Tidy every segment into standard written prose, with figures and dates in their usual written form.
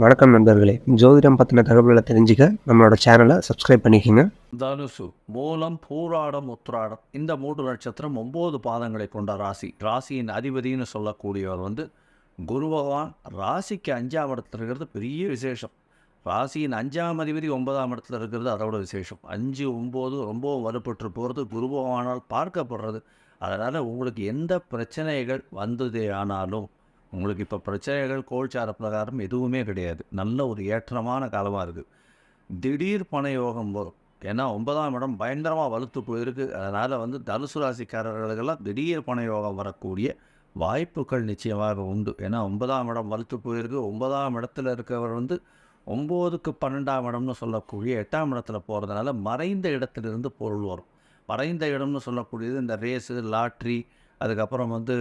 வணக்கம் நண்பர்களே. ஜோதிடம் பத்தின தகவல்கள தெரிஞ்சுக்க நம்மளோட சேனல சப்ஸ்கிரைப் பண்ணிக்கங்க. தனுசு, மூலம், பூராடம், உத்திராடம் இந்த 3 நட்சத்திரம் 9 பாதங்களை கொண்ட ராசி. ராசியின் அதிபதின்னு சொல்லக்கூடியவர் குரு பகவான். ராசிக்கு 5ஆம் இடத்துல இருக்கிறது பெரிய விசேஷம். ராசியின் 5ஆம் அதிபதி 9ஆம் இடத்துல இருக்கிறது அதோட விசேஷம். 5, 9 ரொம்பவும் வலுப்பெற்று போகிறது. குரு பகவானால் பார்க்கப்படுறது. அதனால் உங்களுக்கு எந்த பிரச்சனைகள் வந்ததே ஆனாலும் உங்களுக்கு இப்போ பிரச்சனைகள் கோல்சார பிரகாரம் எதுவுமே கிடையாது. நல்ல ஒரு ஏற்றமான காலமாக இருக்குது. திடீர் பண யோகம் வரும். ஏன்னா 9ஆம் இடம் பயங்கரமாக வலுத்து போயிருக்கு. அதனால் தனுசு ராசிக்காரர்களுக்கெல்லாம் திடீர் பண யோகம் வரக்கூடிய வாய்ப்புகள் நிச்சயமாக உண்டு. ஏன்னா 9ஆம் இடம் வலுத்து போயிருக்கு. 9ஆம் இடத்துல இருக்கவர் 9க்கு 12ஆம் இடம்னு சொல்லக்கூடிய 8ஆம் இடத்துல போகிறதுனால மறைந்த இடத்திலிருந்து பொருள் வரும். மறைந்த இடம்னு சொல்லக்கூடியது இந்த ரேஸு, லாட்ரி, அதுக்கப்புறம் அது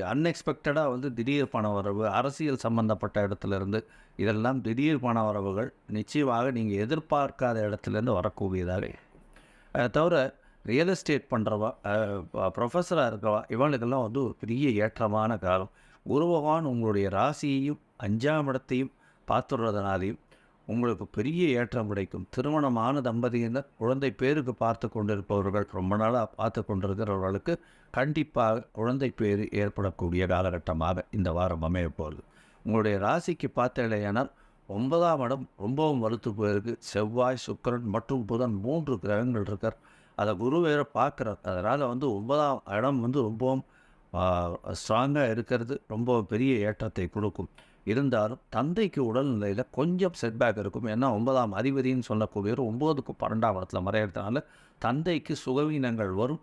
அன்எக்ஸ்பெக்டடாக திடீர் பண வரவு, அரசியல் சம்மந்தப்பட்ட இடத்துலேருந்து இதெல்லாம் திடீர் பண வரவுகள் நிச்சயமாக நீங்கள் எதிர்பார்க்காத இடத்துலேருந்து வரக்கூடியதாக இருக்கும். அதை தவிர ரியல் எஸ்டேட் பண்ணுறவா, ப்ரொஃபஸராக இருக்கவா, இவங்களுக்கெல்லாம் ஒரு பெரிய ஏற்றமான காலம். குரு பகவான் உங்களுடைய ராசியையும் 5ஆம் இடத்தையும் பார்த்துடுறதுனாலையும் உங்களுக்கு பெரிய ஏற்றம் கிடைக்கும். திருமணமான தம்பதியினர் குழந்தை பேருக்கு பார்த்து கொண்டிருப்பவர்கள், ரொம்ப நாளாக பார்த்து கொண்டிருக்கிறவர்களுக்கு கண்டிப்பாக குழந்தை பேர் ஏற்படக்கூடிய காலகட்டமாக இந்த வாரம் அமைய போகிறது. உங்களுடைய ராசிக்கு பார்த்தீங்களேனால் 9ஆம் இடம் ரொம்பவும் வலுத்து போயிருக்கு. செவ்வாய், சுக்கிரன் மற்றும் புதன் 3 கிரகங்கள் இருக்கார். அதை குரு வேறு பார்க்குறார். அதனால் 9ஆம் இடம் ரொம்பவும் ஸ்ட்ராங்காக இருக்கிறது. ரொம்ப பெரிய ஏற்றத்தை கொடுக்கும். இருந்தாலும் தந்தைக்கு உடல்நிலையில் கொஞ்சம் செட்பேக் இருக்கும். ஏன்னா 9ஆம் அதிபதின்னு சொல்லக்கூடியவர் 9க்கு 12ஆம் இடத்துல மறையிறதுனால தந்தைக்கு சுகவீனங்கள் வரும்.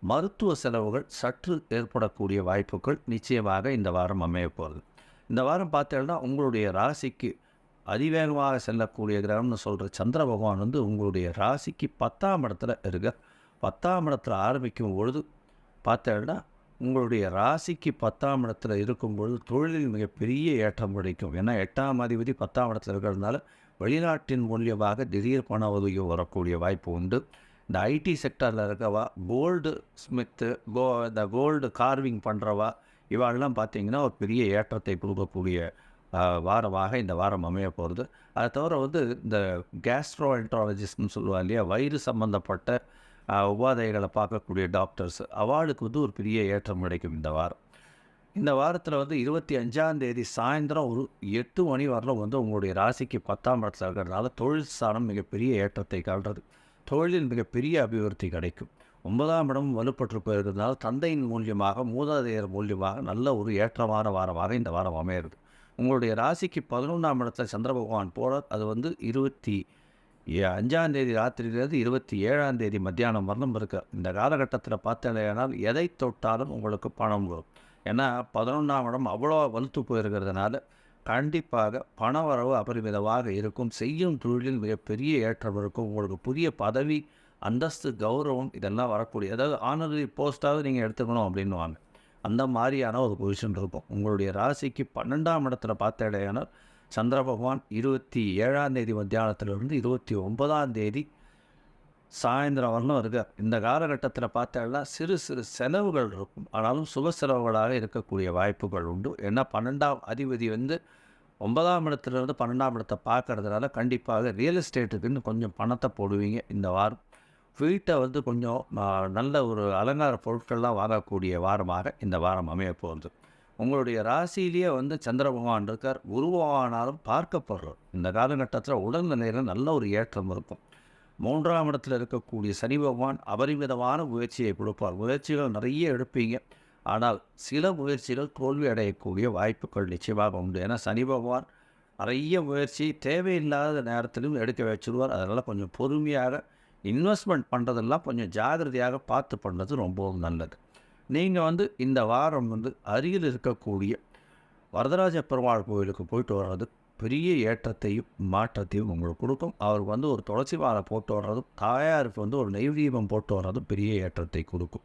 மருத்துவ செலவுகள் சற்று ஏற்படக்கூடிய வாய்ப்புகள் நிச்சயமாக இந்த வாரம் அமைய போகிறது. இந்த வாரம் பார்த்தீங்கன்னா உங்களுடைய ராசிக்கு அதிவேகமாக செல்லக்கூடிய கிரகம்னு சொல்கிற சந்திர பகவான் உங்களுடைய ராசிக்கு 10ஆம் இடத்துல இருக்க. 10ஆம் இடத்துல ஆரம்பிக்கும் பொழுது பார்த்தீங்கன்னா உங்களுடைய ராசிக்கு 10ஆம் இடத்துல இருக்கும்பொழுது தொழிலில் மிகப்பெரிய ஏற்றம் கிடைக்கும். ஏன்னா 8ஆம் அதிபதி 10ஆம் இடத்துல இருக்கிறதுனால வெளிநாட்டின் மூலியமாக திடீர் பண உதவி வரக்கூடிய வாய்ப்பு உண்டு. இந்த ஐடி செக்டரில் இருக்கவா, கோல்டு ஸ்மித்து, இந்த கோல்டு கார்விங் பண்ணுறவா, இவாளெல்லாம் பார்த்திங்கன்னா ஒரு பெரிய ஏற்றத்தை கொடுக்கக்கூடிய வாரமாக இந்த வாரம் அமைய போகிறது. அதை தவிர இந்த கேஸ்ட்ரோஎன்ட்ராலஜிஸ்ட்னு சொல்லுவாங்க இல்லையா, வயிறு சம்மந்தப்பட்ட உபாதைகளை பார்க்கக்கூடிய டாக்டர்ஸ், அவளுக்கு ஒரு பெரிய ஏற்றம் கிடைக்கும் இந்த வாரம். இந்த வாரத்தில் 25ஆம் தேதி சாயந்தரம் ஒரு 8 மணி வரலும் உங்களுடைய ராசிக்கு 10ஆம் இடத்துல இருக்கிறதுனால தொழில் ஸ்தானம் மிகப்பெரிய ஏற்றத்தை காட்டுறது. தொழிலில் மிகப்பெரிய அபிவிருத்தி கிடைக்கும். 9ஆம் இடம் வலுப்பற்று போயிருக்கிறதுனால தந்தையின் மூலியமாக, மூதாதையர் மூலியமாக நல்ல ஒரு ஏற்றமான வாரமாக இந்த வாரம் அமையிறது. உங்களுடைய ராசிக்கு 11ஆம் இடத்துல சந்திர பகவான் போகிறார். அது 25ஆம் தேதி ராத்திரியிலேருந்து 27ஆம் தேதி மத்தியானம் வரலும் இருக்குது. இந்த காலகட்டத்தில் பார்த்தீங்கன்னா எதை தொட்டாலும் உங்களுக்கு பணம் வரும். ஏன்னா 11ஆம் இடம் அவ்வளோ வலுத்து போயிருக்கிறதுனால கண்டிப்பாக பண வரவு அபரிமிதமாக இருக்கும். செய்யும் தொழிலில் மிகப்பெரிய ஏற்றம் இருக்கும். உங்களுக்கு புதிய பதவி, அந்தஸ்து, கௌரவம் இதெல்லாம் வரக்கூடிய, அதாவது ஆனரரி போஸ்ட்டாவது நீங்கள் எடுத்துக்கணும் அப்படின்வாங்க. அந்த மாதிரியான ஒரு பொசிஷன் இருக்கும். உங்களுடைய ராசிக்கு 12ஆம் இடத்துல பார்த்தீங்கன்னா சந்திர பகவான் 27ஆம் தேதி மத்தியானத்திலிருந்து 29ஆம் தேதி சாயந்தரம் வரலும் இருக்கார். இந்த காலகட்டத்தில் பார்த்தீங்கன்னா சிறு சிறு செலவுகள் இருக்கும். ஆனாலும் சுப செலவுகளாக இருக்கக்கூடிய வாய்ப்புகள் உண்டு. ஏன்னா 12ஆம் அதிபதி 9ஆம் இடத்துலேருந்து 12ஆம் இடத்தை பார்க்கறதுனால கண்டிப்பாக ரியல் எஸ்டேட்டுக்குன்னு கொஞ்சம் பணத்தை போடுவீங்க இந்த வாரம். வீட்டை கொஞ்சம் நல்ல ஒரு அலங்கார பொருட்கள்லாம் வாங்கக்கூடிய வாரமாக இந்த வாரம் அமைய போகிறது. உங்களுடைய ராசியிலேயே சந்திர பகவான் இருக்கார். குரு பகவானாலும் பார்க்கப்படுறார். இந்த காலகட்டத்தில் உடல்நிலையில் நல்ல ஒரு ஏற்றம் இருக்கும். 3ஆம் இடத்துல இருக்கக்கூடிய சனி பகவான் அபரிமிதமான முயற்சியை கொடுப்பார். முயற்சிகள் நிறைய எடுப்பீங்க. ஆனால் சில முயற்சிகள் தோல்வி அடையக்கூடிய வாய்ப்புகள் நிச்சயமாக உண்டு. ஏன்னா சனி பகவான் நிறைய முயற்சி தேவையில்லாத நேரத்திலும் எடுக்க வச்சுருவார். அதனால் கொஞ்சம் பொறுமையாக இன்வெஸ்ட்மெண்ட் பண்ணுறதெல்லாம் கொஞ்சம் ஜாகிரதையாக பார்த்து பண்ணுறது ரொம்பவும் நல்லது. நீங்கள் இந்த வாரம் அருகில் இருக்கக்கூடிய வரதராஜ பெருமாள் கோவிலுக்கு போயிட்டு வர்றது பெரிய ஏற்றத்தையும் மாற்றத்தையும் உங்களுக்கு கொடுக்கும். அவருக்கு ஒரு துளசி மாலை போட்டு வர்றதும், தாயாருக்கு ஒரு நெய் தீபம் போட்டு வர்றதும் பெரிய ஏற்றத்தை கொடுக்கும்.